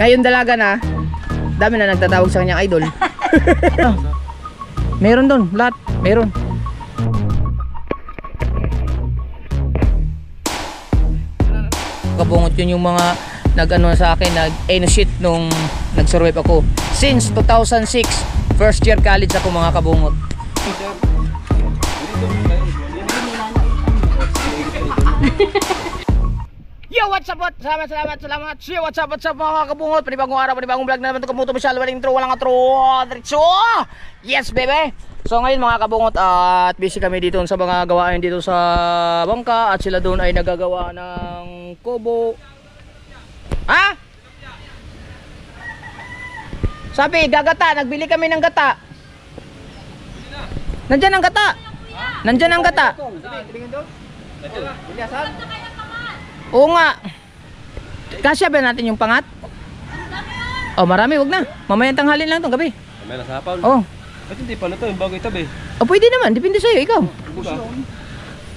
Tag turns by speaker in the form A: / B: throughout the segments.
A: Ngayon dalaga na. Dami na nagtatawag sa kanyang idol. Ah, meron doon, lahat. Meron. Kabungot yun yung mga nag-ano sa akin, nag-shit nung nag-survive ako. Since 2006, first year college ako mga kabungot. Yo, what's up? Salamat. See, what's up mga kabungot? Panibagong araw, panibagong vlog na naman ito. Kamuto masyal, walang intro, walang atro. Yes, baby! So ngayon mga kabungot, at busy kami dito sa mga gawain dito sa bangka. At sila doon ay nagagawa ng kubo. Ha? Sabi, gagata, nagbili kami ng gata. Nandyan ang gata. Nandyan ang gata. Oo nga. Kasya ba natin yung pangat? Oh, marami, wag na. Mamayang tanghalin lang itong gabi.
B: Mamaya na sa hapon.
A: Oh.
B: Ba't hindi pala ito? Yung bagay tabi.
A: Oh, pwede naman. Depende sa'yo, ikaw.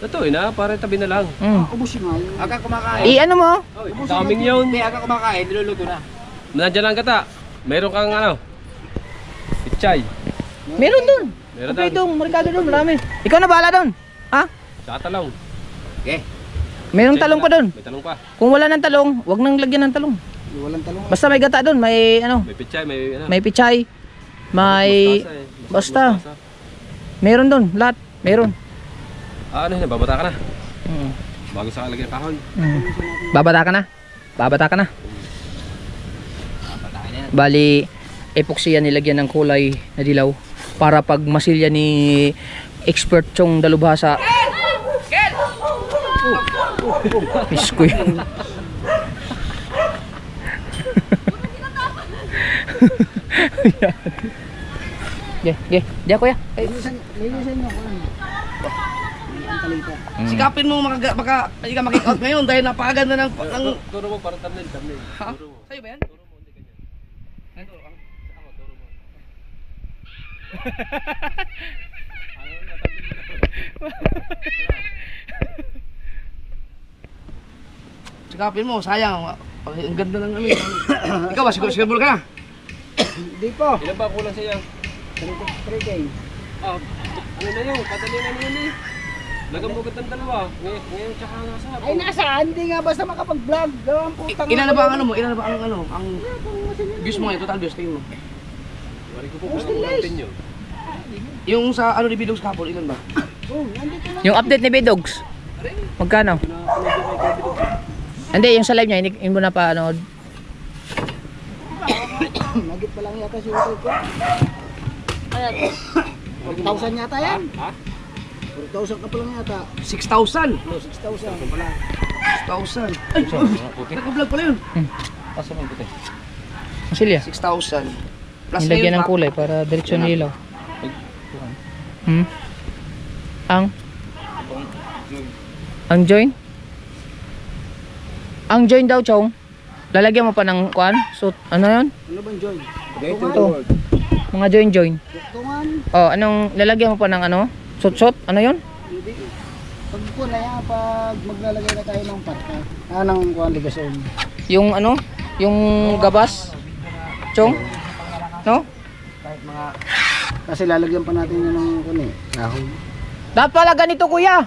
B: Ito na, para tabi na lang.
C: Ubusin nga yun. Aga kumakain.
A: I-ano mo?
B: Daming yun.
C: Hindi, aga kumakain. Niluluto na.
B: Nandiyan lang kata. Meron kang ano? Pichay.
A: Meron dun.
B: Meron
A: Okay,
B: daw.
A: dun. Marikado dun. Marami. Ikaw na bahala dun. Ha?
B: Sa talong.
C: Okay.
A: Merong talong pa dun.
B: May talong pa.
A: Kung wala ng talong, wag nang lagyan ng talong.
C: Walang talong.
A: Basta may gata dun. May ano.
B: May pichay, may ano.
A: May pichay. May...
B: Mustasa eh.
A: Basta.
B: Mustasa.
A: Meron dun. Lahat. Meron.
B: Ah, ano yun? Babata ka na.
A: Mm.
B: Bago sa kalagay ng kahon.
A: Babata ka na. Babata ka na. Bali, epoxy yan nilagyan ng kulay na dilaw para pag masilya ni expert Chong Dalubhasa. Miss ko yun. Diyan kuya.
C: Linisan nyo ko lang. Ang kalita.
D: Sikapin mo baka hindi ka makik out ngayon dahil napakaganda ng
B: Turo mo parang thumbnail.
D: Ha?
B: Turo mo.
D: Sa'yo ba yan?
B: Turo mo, hindi ganyan.
D: Turo ka.
B: Ako, turo mo. Ano na,
D: Sikapin mo, sayang. Ang ganda ng ano. Ikaw ba, siguro ka na?
C: Hindi po.
B: Ilan ba kulang sa'yo?
C: 3 days.
B: Ah, ano na yun? Padali na yun eh. Nagamugat ng dalawa. Ngayon tsaka nasa hapon.
C: Ay, nasaan? Hindi nga basta makapag-vlog. Gawang putang.
D: Ilan na ba ang ano mo? Ilan na ba ang ano? Ang views mo ngayon, total views, tingin mo.
B: Wari ko po kung ulitin nyo.
D: Yung sa ano ni Bidogs Couple, ilan ba?
C: Oh, nandito na.
A: Yung update ni Bidogs. Magkano? Hindi, yung sa live niya, hindi mo na pa ano.
C: Nagit pa lang yata si YouTube ko. Ayan. 4,000 yata yan.
B: Ha?
C: 4,000 ka pa lang yata.
D: 6,000!
C: Oh, 6,000 pala.
D: 6,000! Ay, nag-vlog pala yun!
B: Pasa mo yung puti.
A: Ang silya.
D: 6,000. Plus
A: Nilagyan ng
D: ngayon,
A: kulay para diretsyo ng ilaw. Ang join? Ang join daw, Chong. Lalagyan mo pa ng kuan? So, ano yun?
C: Ano bang join?
A: Ito. Mga join.
C: Tungan.
A: Oh, anong lalagyan mo pa ng ano? Sot? Ano yun?
C: Hindi. Pag po na yan, pag maglalagay na tayo ng patka. Ng kuhan ligason.
A: Yung ano? Yung gabas? Chong? No?
C: Kahit mga... Kasi lalagyan pa natin yun ng kuhan eh. Ahon.
A: Dapat pala ganito, kuya.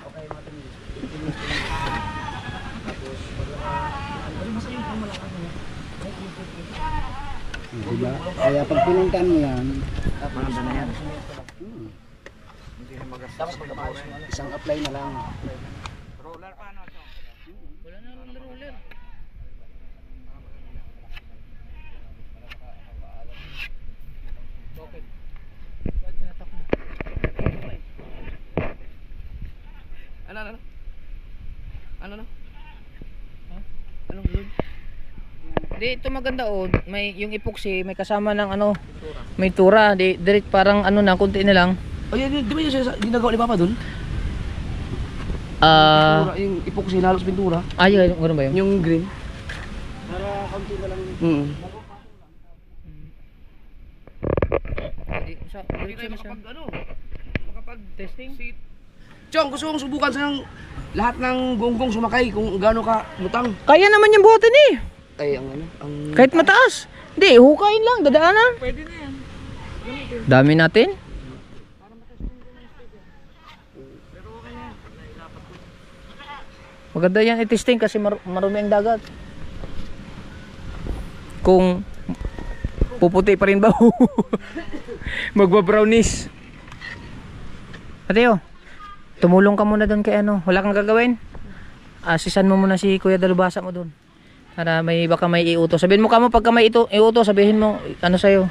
C: Diba? Kaya pag pinuntan mo yan,
D: maganda na yan.
C: isang apply na lang.
D: Roller pa ano?
A: Wala na roller. Bakit? Bakit tinatak mo?
D: Ano? Ano?
A: Ha?
D: Anong yun?
A: Di, ito maganda oh. May yung epoxy, may kasama ng ano, may tura. Di, direct parang ano na, konti na lang.
D: Oh, di ba yung ginagawa ni Papa dun?
A: Ah,
D: Yung epoxy halos pintura.
A: ay, ganoon ba yun?
D: Yung green.
C: Para kaunti na lang.
A: Diretso na siya.
D: Makapag
A: Testing?
D: Chong, gusto kong subukan sa lahat ng gonggong sumakay kung gaano ka lutang.
A: Kaya naman yung buhatin eh.
D: Ay, ang ano? Ang...
A: Kahit mataas. Hindi, hukayin lang, dadaanan.
C: Pwede na yan.
A: Dami natin. Maganda yan i-testing kasi marumi ang dagat. Kung puputi pa rin ba? Magba-brownies. Ateo, tumulong ka muna doon kay ano. Wala kang gagawin? Asisan mo muna si Kuya Dalubhasa mo doon. Para baka may iuto. Sabihin mo kamo pagka may iuto, sabihin mo ano sa'yo.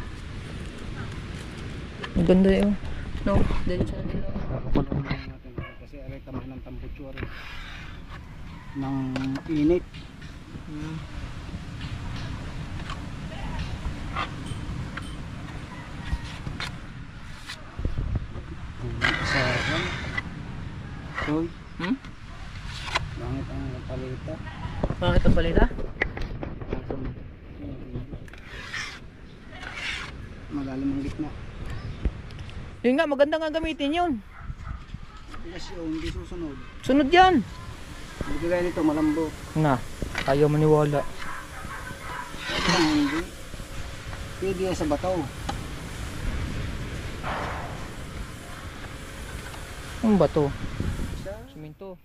A: Ang ganda yun. No, dahil sa nila.
C: Papakulong natin kasi aray tamay ng tambutso rin. Ng init. Sa kan. Hoy, langit ang palita.
A: Bakit ang balita?
C: Malalim ang gitna.
A: Yun nga, maganda nga gamitin yun.
C: Kasi hindi susunod.
A: Sunod yan.
C: Hindi kaya nito malambot.
A: Na, ayaw maniwala.
C: Hindi. Pwede yan sa bataw.
A: Ano ba to? Siminto.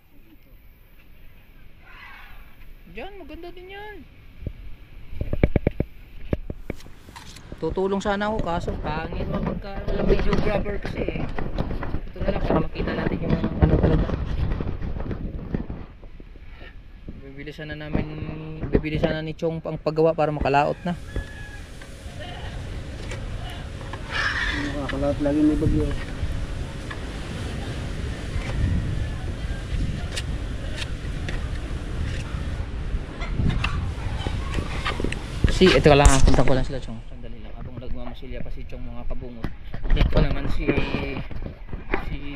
A: Diyan, maganda din yan. Tutulong sana ako kaso pangit mo pagka walang videographer kasi eh. Ito na lang para makita natin yung ano talaga. Bibili sana ni Chong pang paggawa para makalaot na.
C: Nakakalaot lagi may bagyo.
A: Ito ka lang, punta ko lang sila Chong. Sandali lang, habang nagmamasilya pa si Chong mga kabungot. Ito naman si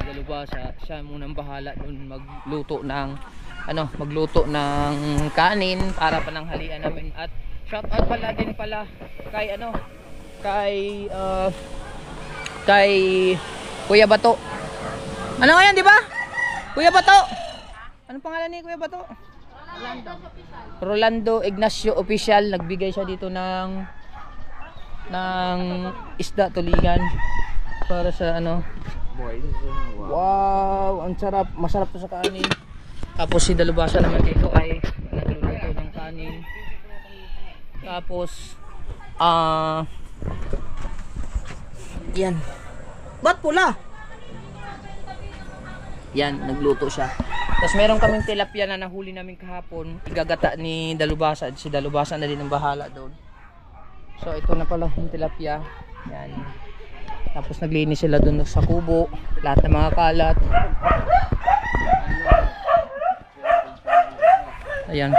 A: Dalubhasa, siya munang bahala doon magluto ng kanin para pananghalian namin. At shout out pala din pala kay Kuya Bato. Ano nga yan, di ba? Kuya Bato. Anong pangalan ni Kuya Bato? Rolando Ignacio Official. Nagbigay siya dito ng isda tulingan para sa ano. Wow, ang sarap, masarap to sa kanin. Tapos si Dalubhasa naman dito ay nagluluto ng kanin. Tapos yan. Ba't pula? Yan, nagluto siya. Tapos meron kaming tilapia na nahuli namin kahapon. Igagata ni Dalubhasa. Si Dalubhasa na din ang bahala doon. So ito na pala yung tilapia. Yan. Tapos naglinis sila doon sa kubo. Lahat ng mga kalat. Ayan.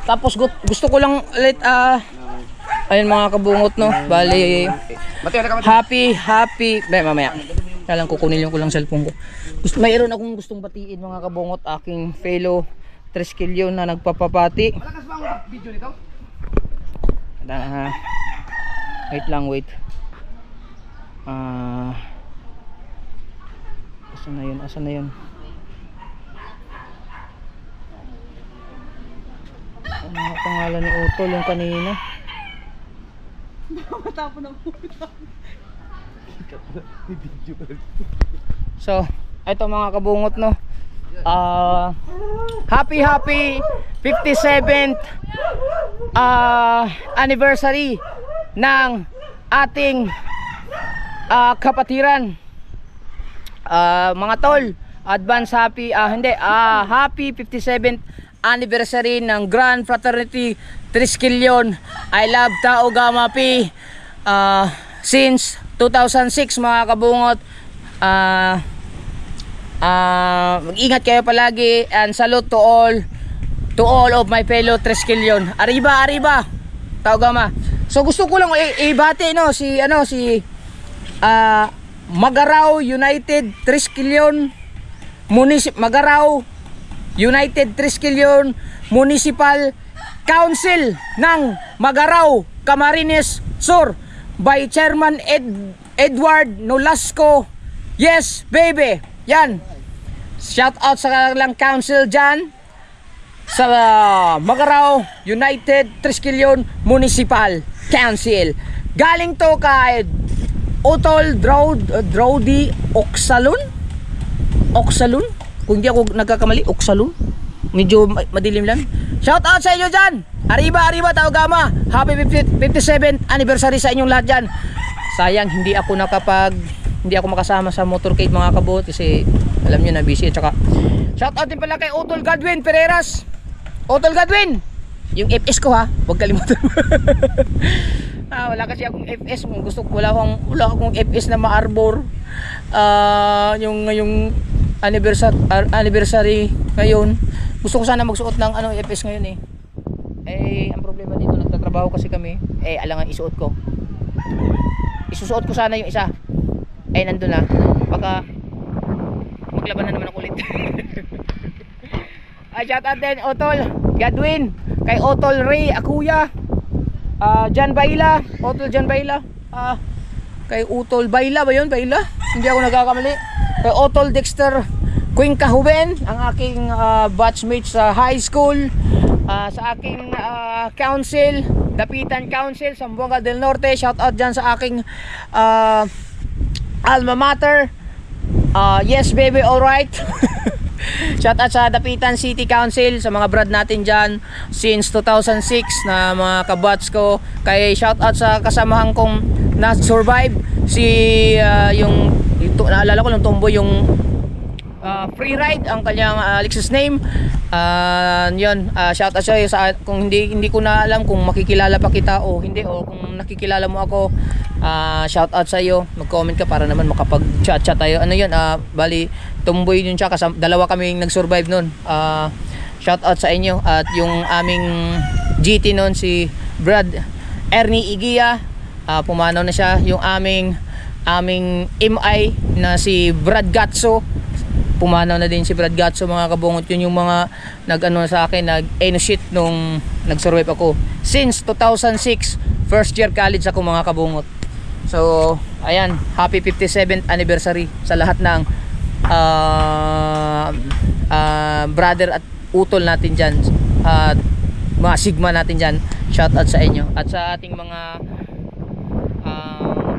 A: Tapos gusto ko lang ulit ayun mga kabungot no. Bali happy. Mamaya. Kailan kukunin ko lang cellphone ko. Mayroon akong gustong batiin mga kabungot, aking fellow Triskelion na nagpapapati.
D: Malakas ba ang video nito?
A: Wait. Asan na yun? Ano nga pangalan ni Utol yung kanina?
C: Matapon ang puta.
A: So, ito mga kabungot no. Happy 57th anniversary ng ating kapatiran. Mga tol, advance happy happy 57th anniversary ng Grand Fraternity Triskelion. I love Tau Gamma Pi since 2006 mga kabungot. Mag-ingat kayo palagi and salute to all of my fellow Triskelion. Arriba Tau Gamma. So gusto ko lang ibati no si Magarao United Triskelion Magarao United Triskelion Municipal Council ng Magarao, Camarines Sur by Chairman Edward Nolasco. Yes, baby. Yan. Shout out sa kanilang council dyan. sa Magarao United Triskelion Municipal Council. Galing to kay Utol Drody Oxalun. Kung hindi ako nagkakamali, Oxalun. Medyo madilim lang. Shout out sa inyo dyan. Arriba, Taogama. Happy 57th anniversary sa inyong lahat dyan. Sayang hindi ako makasama sa motorcade mga kabot kasi alam nyo na busy. At saka shout out din pala kay Utol Godwin Pereiras. Utol Godwin, yung FS ko ha, huwag kalimutan. Wala kasi akong FS. Wala akong FS na ma-arbor. Yung anniversary ngayon, gusto ko sana magsuot ng FS ngayon eh. Ang problema dito, nagtatrabaho kasi kami. Alangan isuot ko. Isusuot ko sana yung isa. Nandun na. Baka maglaban na naman ako ulit. Shout out din Otol Godwin, kay Otol Ray Akuya, Jan Baila, Otol Jan Baila, kay Utol Baila ba yun? Baila? Hindi ako nagkakamali. Kay Otol Dexter Cuenca Huben, ang aking batchmate sa high school, sa aking council, Dapitan Council, Zamboanga del Norte. Shout out dyan sa aking alma mater. Yes baby, alright. Shout out sa Dapitan City Council, sa mga brad natin dyan since 2006 na mga kabats ko. Kay shout out sa kasamahan kong na-survive, si naalala ko ng tomboy yung free ride, ang kanyang Alexis name. Yun, shout out sa'yo kung hindi ko na alam kung makikilala pa kita o hindi, o kung nakikilala mo ako, shout out sa'yo, mag-comment ka para naman makapag-chat tayo. Bali, tumboy yun siya, dalawa kaming nag-survive nun. Shout out sa inyo. At yung aming GT nun, si Brad Ernie Igia, pumanaw na siya. Yung aming MI na si Brad Gatso, pumanaw na din si Brad Gatso mga kabungot. Yun yung mga sa akin, nag-shit nung nag-survive ako since 2006, first year college ako mga kabungot. So ayan, happy 57th anniversary sa lahat ng brother at utol natin dyan, at mga sigma natin dyan. Shout out sa inyo at sa ating mga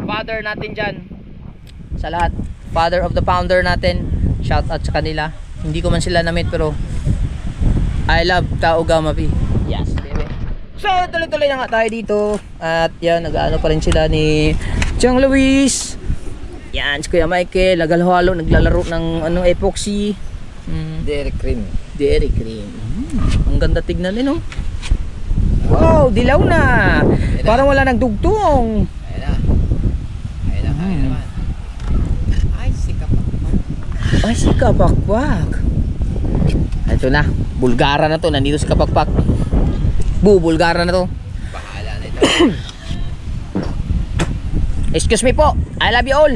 A: father natin dyan, sa lahat, father of the founder natin. Shout out sa kanila. Hindi ko man sila na-meet pero I love Taogama P. Yes baby. So tuloy-tuloy na nga tayo dito. At yan, nag-ano pa rin sila ni Chang Luis. Yan, si Kuya Michael, naghalo-halo, naglalaro ng epoxy.
C: Dairy cream.
A: Ang ganda tignan din, oh. Wow, dilaw na. Parang wala nang dugtong.
C: Ayun naman.
A: Ay, si Kapakpak. Ito na, Bulgara na to. Nandito si Kapakpak. Bulgara na to.
C: Bahala na ito.
A: Excuse me po, I love you all.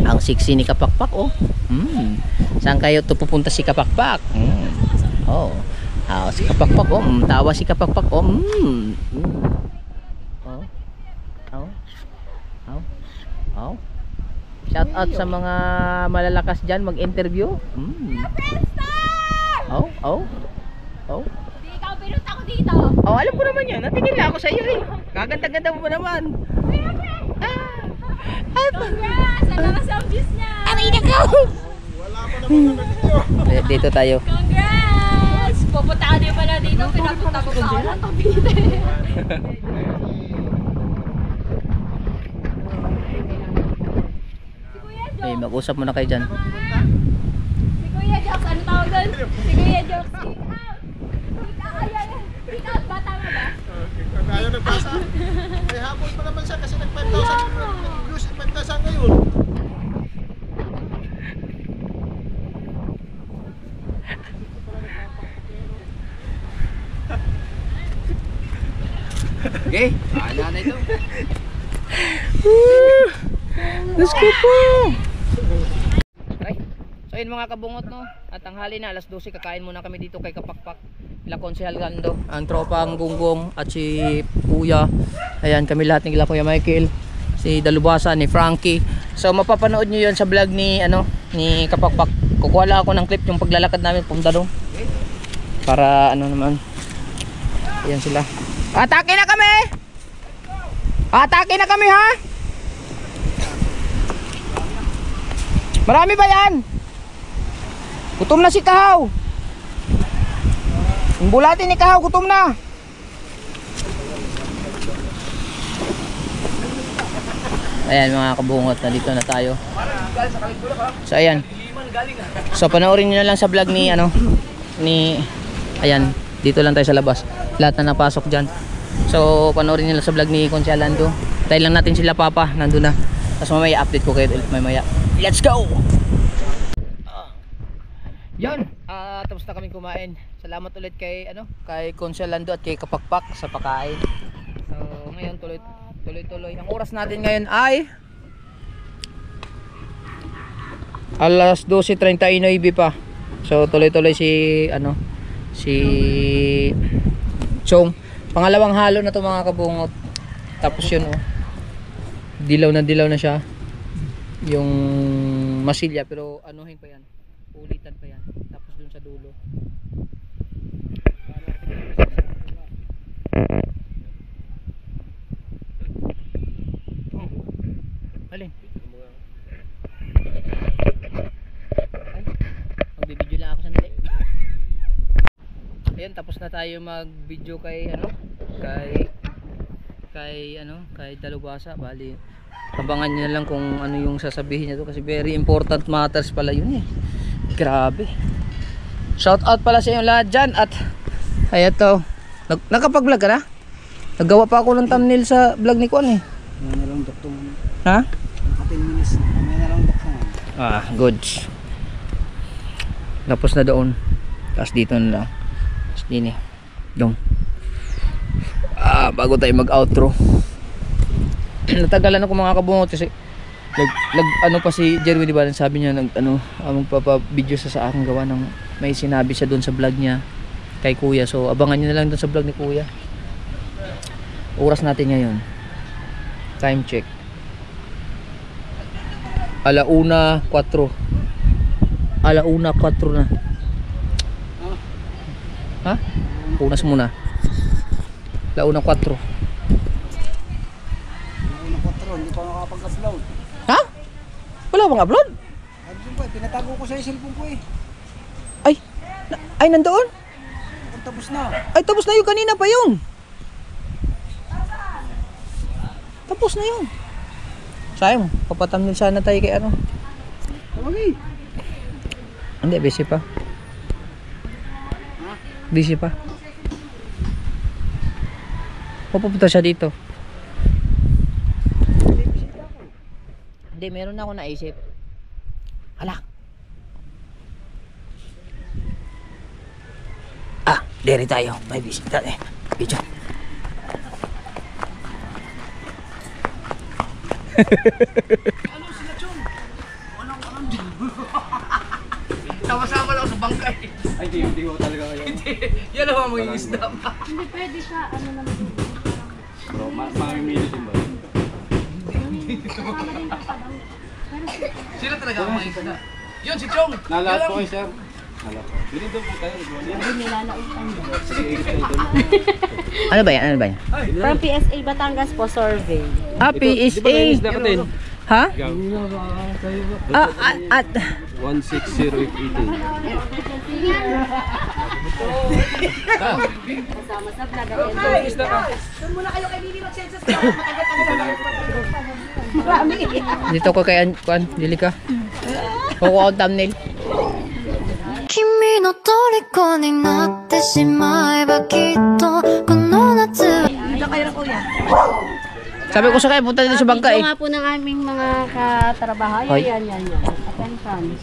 A: Ang sexy ni Kapakpak, oh. Saan kayo to pupunta si Kapakpak? Oh, si Kapakpak, oh. Tawa si Kapakpak, oh. Oh. Shout out sa mga malalakas dyan mag-interview. Oh.
E: Hindi ikaw pinunta ko dito.
A: Oh, alam ko naman yan. Natingin lang ako sa iyo eh. Kaganda-ganda mo pa naman.
E: Congrats! Ang lakas ang views niya.
A: Aray na ko! Dito tayo.
E: Congrats! Pupunta ka din pala dito. Pinapunta ko sa ulang Cavite.
A: Eh, mag-usap muna kayo dyan.
E: Si Kuya Jokes, ano tawag doon? Si Kuya Jokes. Pick out, bata mo ba?
C: Ayaw nagpasa. May hapon pa naman siya kasi nag-5,000 views at 5,000 ngayon.
B: Okay, bahala na ito.
A: Let's go po! So yun mga kabungot, no? At tanghali na, alas 12 kakain muna kami dito kay Kapakpak. Ila Konsehal Gando, ang tropang Gunggong at si Kuya. Ayan, kami lahat nila Kuya Michael, si Dalubasa, ni Frankie. So mapapanood nyo yun sa vlog ni Kapakpak. Kukuha lang ako ng clip yung paglalakad namin punta doon. Para ano naman. Ayan sila. Atake na kami! Atake na kami ha! Marami ba yan? Gutom na si Kahaw. Yung bulati ni Kahaw, gutom na. Ayan mga kabungot, nandito na tayo. So ayan. So panoorin nyo na lang sa vlog ni ano, ni, ayan, dito lang tayo sa labas. Lahat na napasok dyan. So panoorin nyo lang sa vlog ni Consialando. Tayo lang natin sila papa, nandun na. Tapos mamaya update ko kayo mamaya. Let's go! Yan, tapos na kaming kumain. Salamat ulit kay ano, kay Consialando at kay Kapakpak sa pagkain. So ngayon tuloy-tuloy. Ang oras natin ngayon ay alas 12:39 pa. So tuloy-tuloy si ano, si Chong. Pangalawang halo na to mga kabungot. Tapos yun oh. Dilaw na siya. Yung masilya pero anuhin pa yan. Ulitan pa yan. Tapos dun sa dulo. Alin? Ay, magbibideo lang ako sandali. Ayan, tapos na tayo mag-video kay ano, kay Dalubhasa. Bali, abangan niyo na lang kung ano yung sasabihin niya to kasi very important matters pala yun eh. Grabe. Shout out pala sa inyo lahat dyan. At ay ito, nakapag-vlog ka na? Naggawa pa ako ng thumbnail sa vlog ni Kuan eh.
C: Meron doktor.
A: Ha?
C: 10 minutes. Meron doktor.
A: Ah, goods. Tapos na doon. Tapos dito na lang. Tapos din eh. Dong. Bago tayo mag-outro. Natagalan ako mga kabungot kasi ano pa si Jerwin, di ba? Sabi niya magpapa-video sa aking gawa ng may sinabi siya doon sa vlog niya kay Kuya. So abangan niyo na lang doon sa vlog ni Kuya. Oras natin ngayon. Time check. 1:04. 1:04 na. Ha? Unas muna. 1:04.
C: Una 4, hindi pa nakapag-upload.
A: Ha? Wala bang upload?
C: Ayun po, pinatago ko sa cellphone ko eh.
A: Ay nandoon?
C: Tapos na.
A: Ay tapos na yun, kanina pa yun. Tapos na yun. Sayang, papatamnil sana tayo kay ano.
C: Okay.
A: Hindi, busy pa. Busy pa. Pupunta siya dito. Hindi, meron na ako naisip. Hala. Dere tayo. May bisita eh. Video.
D: Sama-sama lang sa bangkay.
B: Ay, hindi ko talaga kayo.
D: Yan ang mga isda pa.
E: Hindi pwede siya, ano naman.
B: Bro, mamimili din ba?
D: Sila talaga ang mga isda. Yun, si Chong.
B: Nalahat po kayo, sir. Nalahat po. Ganito po tayo.
A: Ano ba yan? Ano ba yan?
E: From PSA Batangas po, survey.
A: PSA.
B: Isda ka din.
A: Ha?
B: Ikaw.
A: At
B: 160
E: Kasama sa vlog.
B: Isda ka.
A: dito ko kay Kuan, dili ka. Kukuha ko thumbnail.
F: 君の虜になってしまえばきっとこの夏は
A: Sabi ko sa kanya, punta dito sa bangka eh.
E: Ito nga po ng aming mga katrabaho.
A: Hoy.
E: Yan. Attention.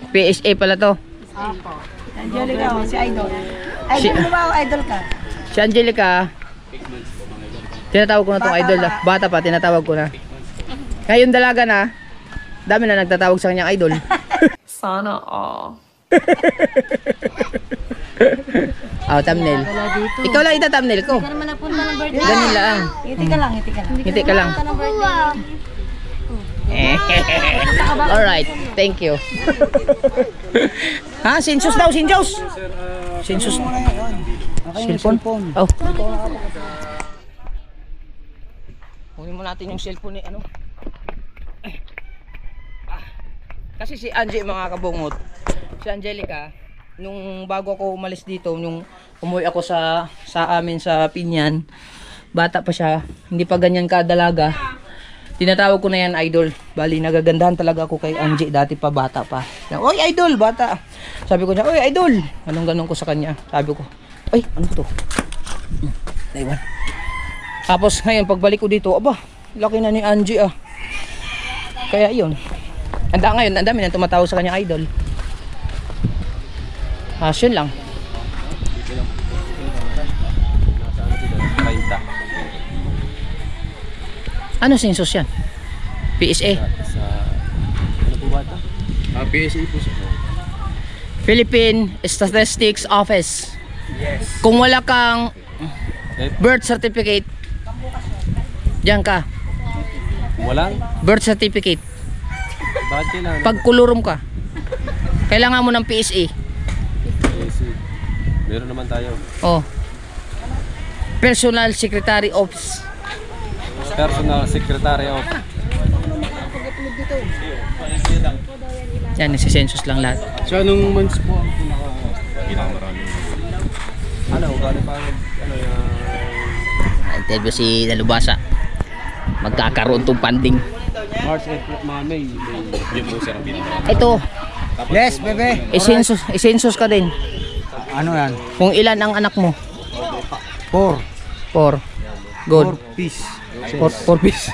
A: PSA pala to.
E: Apo.
C: Angelica, si Idol.
A: Si,
C: Idol mo ba o idol ka?
A: si Angelica, tinatawag ko na tong idol. Bata pa, tinatawag ko na. Ngayon dalaga na, dami na nagtatawag sa kanyang idol.
F: Sana all.
A: Thumbnail. Ikaw lang ita-thumbnail ko.
E: Hindi ka naman napunta ng birthday.
A: Ganun lang.
C: Ngiti ka lang, ngiti ka lang.
A: Ngiti ka lang.
E: Napunta ng birthday.
A: Alright, thank you. Ha? Sinsus daw, sinsus. Sinsus. Cellphone? Oh. Kunin mo natin yung cellphone ni ano. Kasi si Angie mga kabungot, si Angelica, nung bago ako umalis dito, nung umuwi ako sa amin sa Pinyan, bata pa siya, hindi pa ganyan kadalaga. Tinatawag ko na yan idol. Bali nagagandahan talaga ako kay Angie dati pa, bata pa. Oy idol, bata. Sabi ko niya, oy idol. Anong ganun ko sa kanya. Sabi ko, ay ano to? Naiwan. Tapos ngayon pagbalik ko dito, aba, laki na ni Angie ah. Kaya yun. Ngayon, ang dami nang tumatawag sa kanya idol. Yun lang. Ano sensus yan? PSA?
B: Ano po ba ito? PSA po siya.
A: Philippine Statistics Office.
B: Yes.
A: Kung wala kang birth certificate, diyan ka.
B: Walang?
A: Birth certificate.
B: Bakit kailangan?
A: Pag kulurum ka, kailangan mo ng PSA.
B: PSA. Meron naman tayo.
A: Oh. Personal Secretary Office.
B: Personal Secretary of...
A: Yan, nagsisensus lang lahat.
B: So anong months po ang pinakamarami? Ano, gano'n pa ano yung...
A: Interview si Nalubasa. Magkakaroon tong funding.
B: March, April, May. Yun po sir ang pinakamarami.
A: Ito,
C: Yes, bebe.
A: isensus ka din.
C: Ano yan?
A: Kung ilan ang anak mo?
C: 4.
A: 4. Good.
C: Piece.
A: 4 piece.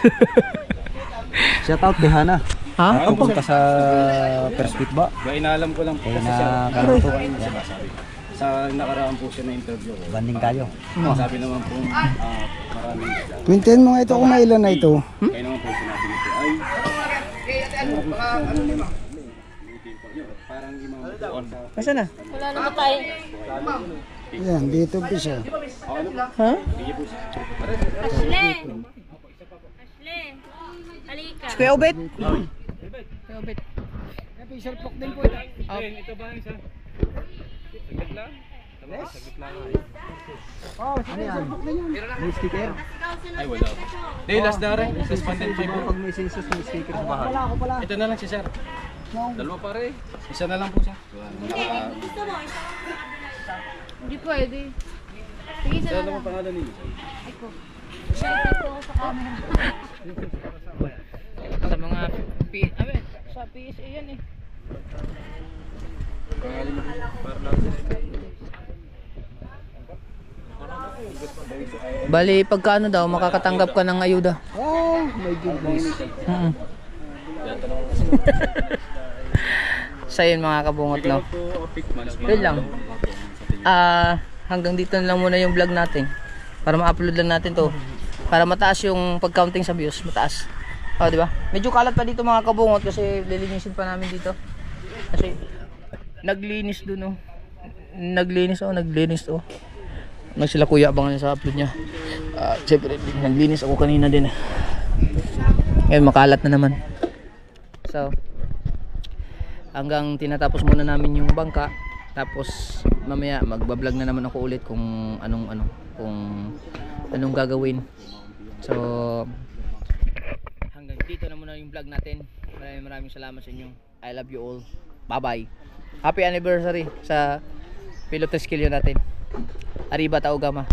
C: Shout out kay Hana.
A: Ha?
C: Pupunta sa First Week ba?
B: Ba, inaalam ko lang po
C: Eh
B: kasi
C: na
B: siya.
C: karoto.
B: Sa nakaraan po siya na interview ko.
C: Banding tayo.
B: Sabi naman po, maraming sila.
C: Maintain mo nga ito kung mailan na ito.
B: Kaya naman po sinabi nito ay... Parang yung mga buwan sa...
A: Nasaan na?
E: Wala naman tayo.
C: Yan, dito piso.
A: Ha?
E: Ashley! Ashley! Halika.
A: Kuya Obet?
B: Ito ba isa? Saglit lang? Saglit lang.
C: Ano yan? May sticker?
B: Ay, wala. Day, last na rin. Suspended fee po.
C: Pag may census, may sticker sa bahay.
B: Ito na lang si sir. Dalawa pare. Isa na lang po siya.
E: Hindi pwede. Sige, isa na lang.
B: Pangalan niyo?
E: Shoutout ko sa camera.
A: Sa mga sa PSA yan eh. Bali, pagkaano daw, makakatanggap ka ng ayuda.
C: Oh, my goodness.
A: Sa yun mga kabungot, no? Yun lang. Hanggang dito na lang muna yung vlog natin. Para ma-upload lang natin to. Para mataas yung pag-counting sa views. Mataas. O, di ba? Medyo kalat pa dito mga kabungot kasi lilinisin pa namin dito. Kasi naglinis dun, oh. Naglinis oh. Sila kuya abangan sa upload niya. Siyempre, naglinis ako kanina din. Ngayon makalat na naman. So, hanggang tinatapos muna namin yung bangka. Tapos mamaya magbablog na naman ako ulit kung anong gagawin. So, hanggang dito na muna yung vlog natin. Maraming salamat sa inyo. I love you all. Bye bye. Happy anniversary sa Pilotes Kilyo natin. Arriba Taogama.